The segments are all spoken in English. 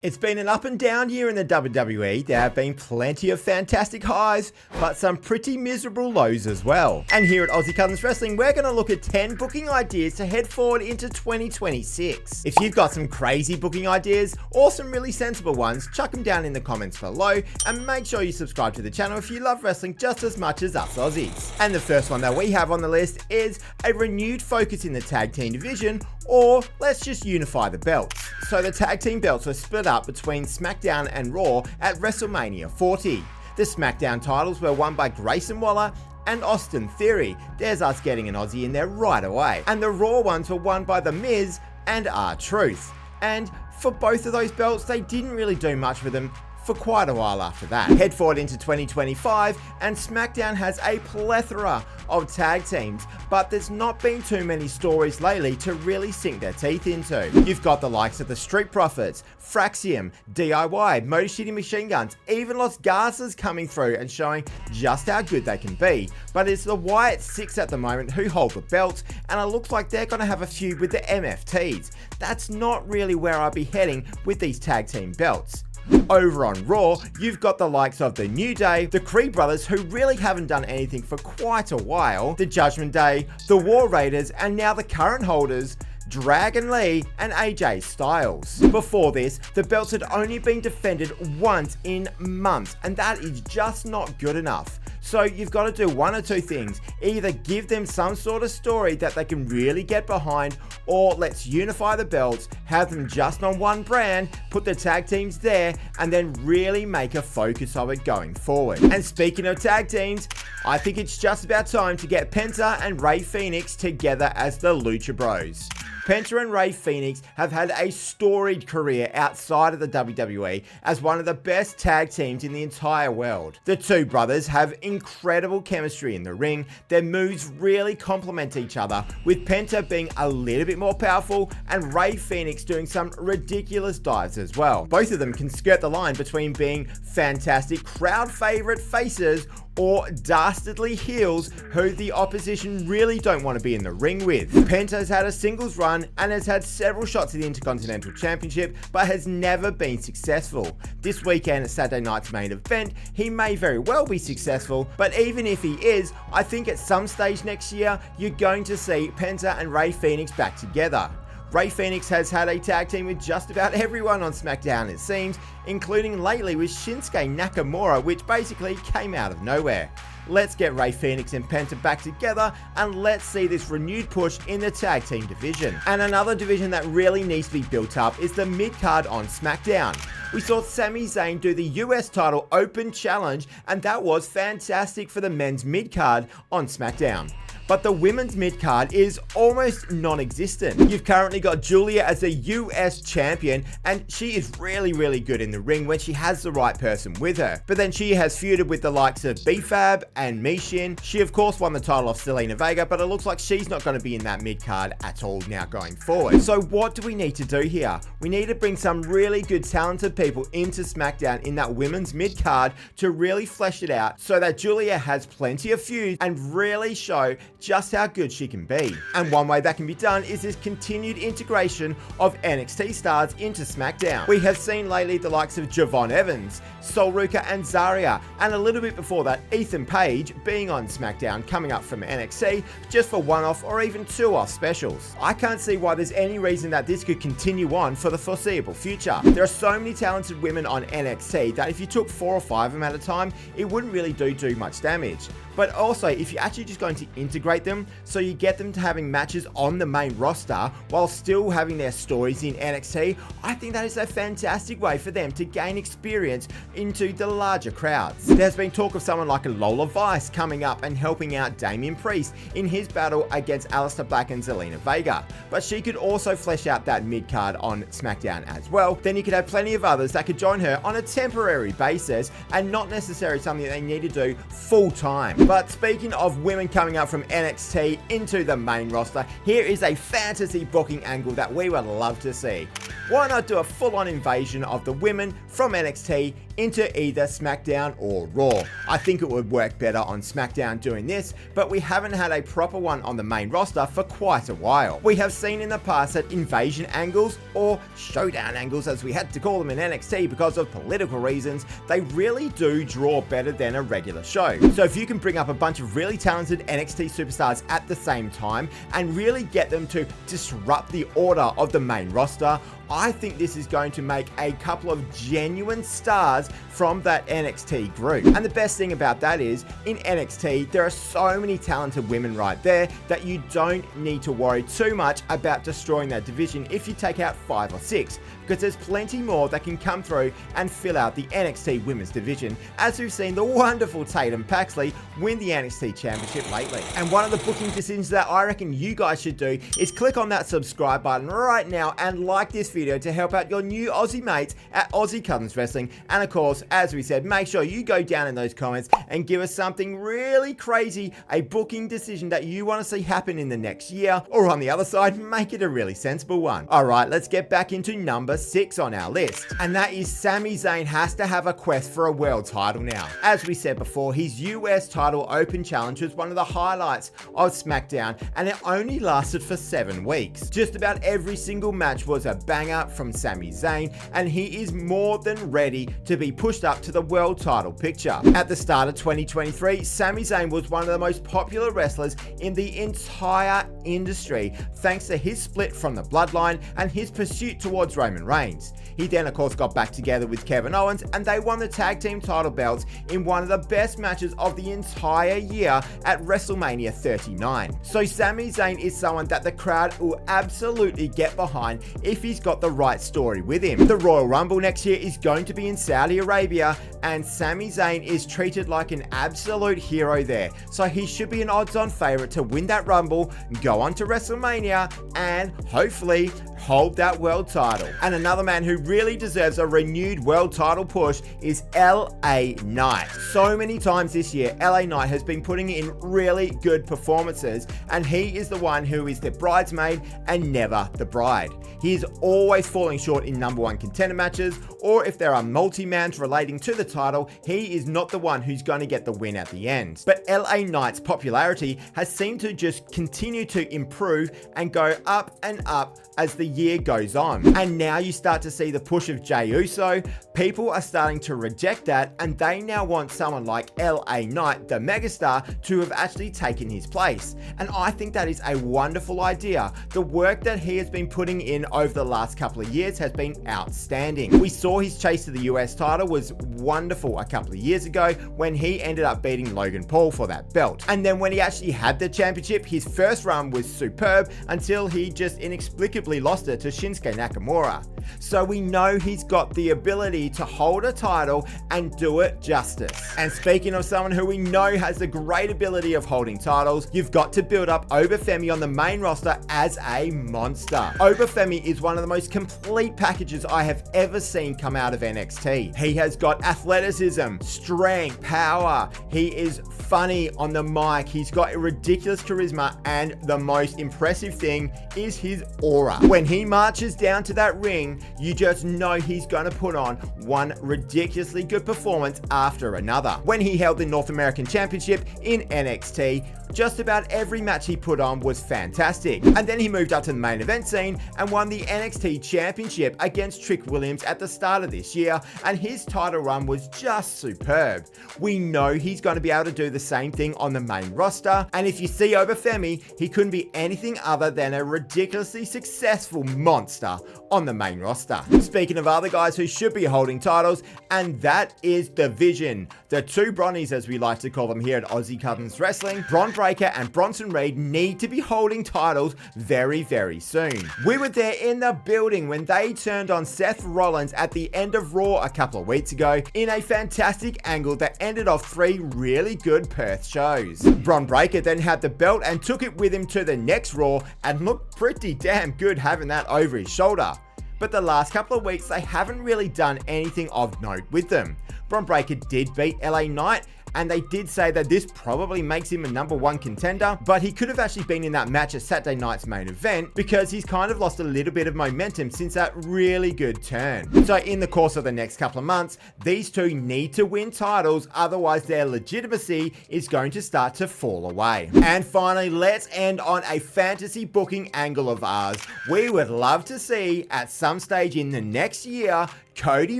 It's been an up and down year in the WWE. There have been plenty of fantastic highs, but some pretty miserable lows as well. And here at Aussie Cousins Wrestling, we're going to look at 10 booking ideas to head forward into 2026. If you've got some crazy booking ideas or some really sensible ones, chuck them down in the comments below, and make sure you subscribe to the channel if you love wrestling just as much as us Aussies. And the first one that we have on the list is a renewed focus in the tag team division, or let's just unify the belts. So the tag team belts were split up between SmackDown and Raw at WrestleMania 40. The SmackDown titles were won by Grayson Waller and Austin Theory. There's us getting an Aussie in there right away. And the Raw ones were won by The Miz and R-Truth. And for both of those belts, they didn't really do much with them for quite a while after that. Head forward into 2025 and SmackDown has a plethora of tag teams, but there's not been too many stories lately to really sink their teeth into. You've got the likes of the Street Profits, Fraxium, DIY, Motor City Machine Guns, even Los Garças coming through and showing just how good they can be. But it's the Wyatt Six at the moment who hold the belts, and it looks like they're going to have a feud with the MFTs. That's not really where I'd be heading with these tag team belts. Over on Raw, you've got the likes of the New Day, the Creed Brothers, who really haven't done anything for quite a while, the Judgment Day, the War Raiders, and now the current holders, Dragon Lee and AJ Styles. Before this, the belts had only been defended once in months, and that is just not good enough. So you've got to do one or two things. Either give them some sort of story that they can really get behind, or let's unify the belts, have them just on one brand, put the tag teams there, and then really make a focus of it going forward. And speaking of tag teams, I think it's just about time to get Penta and Rey Fenix together as the Lucha Bros. Penta and Rey Fenix have had a storied career outside of the WWE as one of the best tag teams in the entire world. The two brothers have incredible chemistry in the ring. Their moves really complement each other, with Penta being a little bit more powerful and Rey Fenix doing some ridiculous dives as well. Both of them can skirt the line between being fantastic crowd favorite faces or dastardly heels who the opposition really don't want to be in the ring with. Penta has had a singles run and has had several shots at the Intercontinental Championship, but has never been successful. This weekend at Saturday night's main event, he may very well be successful, but even if he is, I think at some stage next year, you're going to see Penta and Rey Fenix back together. Rey Fenix has had a tag team with just about everyone on SmackDown, it seems, including lately with Shinsuke Nakamura, which basically came out of nowhere. Let's get Rey Fenix and Penta back together, and let's see this renewed push in the tag team division. And another division that really needs to be built up is the mid-card on SmackDown. We saw Sami Zayn do the US title Open Challenge, and that was fantastic for the men's mid-card on SmackDown. But the women's mid-card is almost non-existent. You've currently got Julia as a US champion, and she is really good in the ring when she has the right person with her. But then she has feuded with the likes of B-Fab and Michin. She of course won the title off Zelina Vega, but it looks like she's not going to be in that mid-card at all now going forward. So what do we need to do here? We need to bring some really good talented people into SmackDown in that women's mid-card to really flesh it out so that Julia has plenty of feuds and really show just how good she can be. And one way that can be done is this continued integration of NXT stars into SmackDown. We have seen lately the likes of Javon Evans, Sol Ruka and Zarya, and a little bit before that Ethan Page being on SmackDown coming up from NXT just for one-off or even two-off specials. I can't see why there's any reason that this could continue on for the foreseeable future. There are so many talented women on NXT that if you took 4 or 5 of them at a time, it wouldn't really do too much damage. But also, if you're actually just going to integrate them, so you get them to having matches on the main roster while still having their stories in NXT, I think that is a fantastic way for them to gain experience into the larger crowds. There's been talk of someone like a Lola Vice coming up and helping out Damian Priest in his battle against Aleister Black and Zelina Vega, but she could also flesh out that mid-card on SmackDown as well. Then you could have plenty of others that could join her on a temporary basis and not necessarily something they need to do full time. But speaking of women coming up from NXT into the main roster, here is a fantasy booking angle that we would love to see. Why not do a full-on invasion of the women from NXT into either SmackDown or Raw? I think it would work better on SmackDown doing this, but we haven't had a proper one on the main roster for quite a while. We have seen in the past that invasion angles, or showdown angles as we had to call them in NXT because of political reasons, they really do draw better than a regular show. So if you can bring up a bunch of really talented NXT superstars at the same time and really get them to disrupt the order of the main roster, I think this is going to make a couple of genuine stars from that NXT group. And the best thing about that is, in NXT, there are so many talented women right there that you don't need to worry too much about destroying that division if you take out 5 or 6, because there's plenty more that can come through and fill out the NXT women's division, as we've seen the wonderful Tatum Paxley win the NXT Championship lately. And one of the booking decisions that I reckon you guys should do is click on that subscribe button right now and like this video to help out your new Aussie mates at Aussie Cousins Wrestling. And of course, as we said, make sure you go down in those comments and give us something really crazy, a booking decision that you want to see happen in the next year, or on the other side, make it a really sensible one. Alright, let's get back into number 6 on our list, and that is Sami Zayn has to have a quest for a world title now. As we said before, his US title open challenge was one of the highlights of SmackDown, and it only lasted for 7 weeks. Just about every single match was a banger from Sami Zayn, and he is more than ready to be pushed up to the world title picture. At the start of 2023, Sami Zayn was one of the most popular wrestlers in the entire industry, thanks to his split from the Bloodline and his pursuit towards Roman Reigns. He then of course got back together with Kevin Owens, and they won the tag team title belts in one of the best matches of the entire year at WrestleMania 39. So Sami Zayn is someone that the crowd will absolutely get behind if he's got the right story with him. The Royal Rumble next year is going to be in Saudi Arabia, and Sami Zayn is treated like an absolute hero there. So he should be an odds-on favorite to win that Rumble, go on to WrestleMania, and hopefully hold that world title. And another man who really deserves a renewed world title push is LA Knight. So many times this year, LA Knight has been putting in really good performances, and he is the one who is the bridesmaid and never the bride. He is always falling short in number 1 contender matches, or if there are multi-mans relating to the title, he is not the one who's going to get the win at the end. But LA Knight's popularity has seemed to just continue to improve and go up and up as the year goes on. And now you start to see the push of Jey Uso. People are starting to reject that, and they now want someone like LA Knight, the megastar, to have actually taken his place. And I think that is a wonderful idea. The work that he has been putting in over the last couple of years has been outstanding. We saw his chase to the US title was wonderful a couple of years ago when he ended up beating Logan Paul for that belt. And then when he actually had the championship, his first run was superb until he just inexplicably lost it to Shinsuke Nakamura. So we know he's got the ability to hold a title and do it justice. And speaking of someone who we know has the great ability of holding titles, you've got to build up Obafemi on the main roster as a monster. Obafemi is one of the most complete packages I have ever seen come out of NXT. He has got athleticism, strength, power. He is funny on the mic. He's got a ridiculous charisma, and the most impressive thing is his aura. When he marches down to that ring, you just know he's going to put on one ridiculously good performance after another. When he held the North American Championship in NXT, just about every match he put on was fantastic. And then he moved up to the main event scene and won the NXT Championship against Trick Williams at the start of this year, and his title run was just superb. We know he's going to be able to do the same thing on the main roster, and if you see Obafemi, he couldn't be anything other than a ridiculously successful monster on the main roster. Speaking of other guys who should be holding titles, and that is the Vision. The two Bronnies, as we like to call them here at Aussie Cousins Wrestling, Bron Breakker and Bronson Reed, need to be holding titles very, very soon. We were there in the building when they turned on Seth Rollins at the end of Raw a couple of weeks ago in a fantastic angle that ended off 3 really good Perth shows. Bron Breakker then had the belt and took it with him to the next Raw and looked pretty damn good having that over his shoulder. But the last couple of weeks, they haven't really done anything of note with them. Bron Breakker did beat LA Knight, and they did say that this probably makes him a #1 contender, but he could have actually been in that match at Saturday night's main event because he's kind of lost a little bit of momentum since that really good turn. So in the course of the next couple of months, these two need to win titles, otherwise their legitimacy is going to start to fall away. And finally, let's end on a fantasy booking angle of ours. We would love to see at some stage in the next year Cody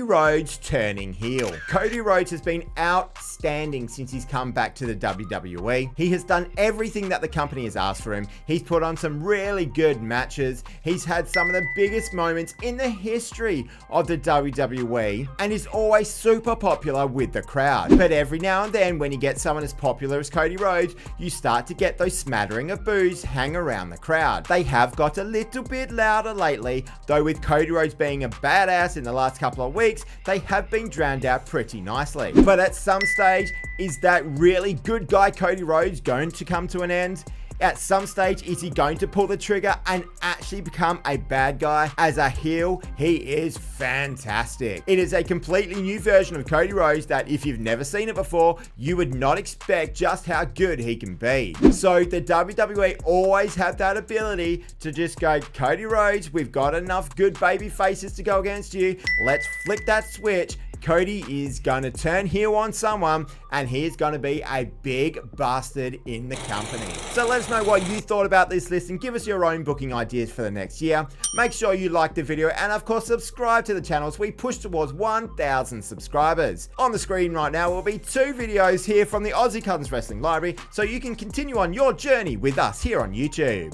Rhodes turning heel. Cody Rhodes has been outstanding since he's come back to the WWE. He has done everything that the company has asked for him. He's put on some really good matches. He's had some of the biggest moments in the history of the WWE, and is always super popular with the crowd. But every now and then, when you get someone as popular as Cody Rhodes, you start to get those smattering of boos hang around the crowd. They have got a little bit louder lately, though with Cody Rhodes being a badass in the last couple of weeks, they have been drowned out pretty nicely. But at some stage, is that really good guy Cody Rhodes going to come to an end? At some stage, is he going to pull the trigger and actually become a bad guy? As a heel, he is fantastic. It is a completely new version of Cody Rhodes that if you've never seen it before, you would not expect just how good he can be. So the WWE always have that ability to just go, Cody Rhodes, we've got enough good baby faces to go against you. Let's flick that switch. Cody is going to turn heel on someone, and he is going to be a big bastard in the company. So let us know what you thought about this list and give us your own booking ideas for the next year. Make sure you like the video and of course subscribe to the channel as we push towards 1,000 subscribers. On the screen right now will be 2 videos here from the Aussie Cousins Wrestling Library, so you can continue on your journey with us here on YouTube.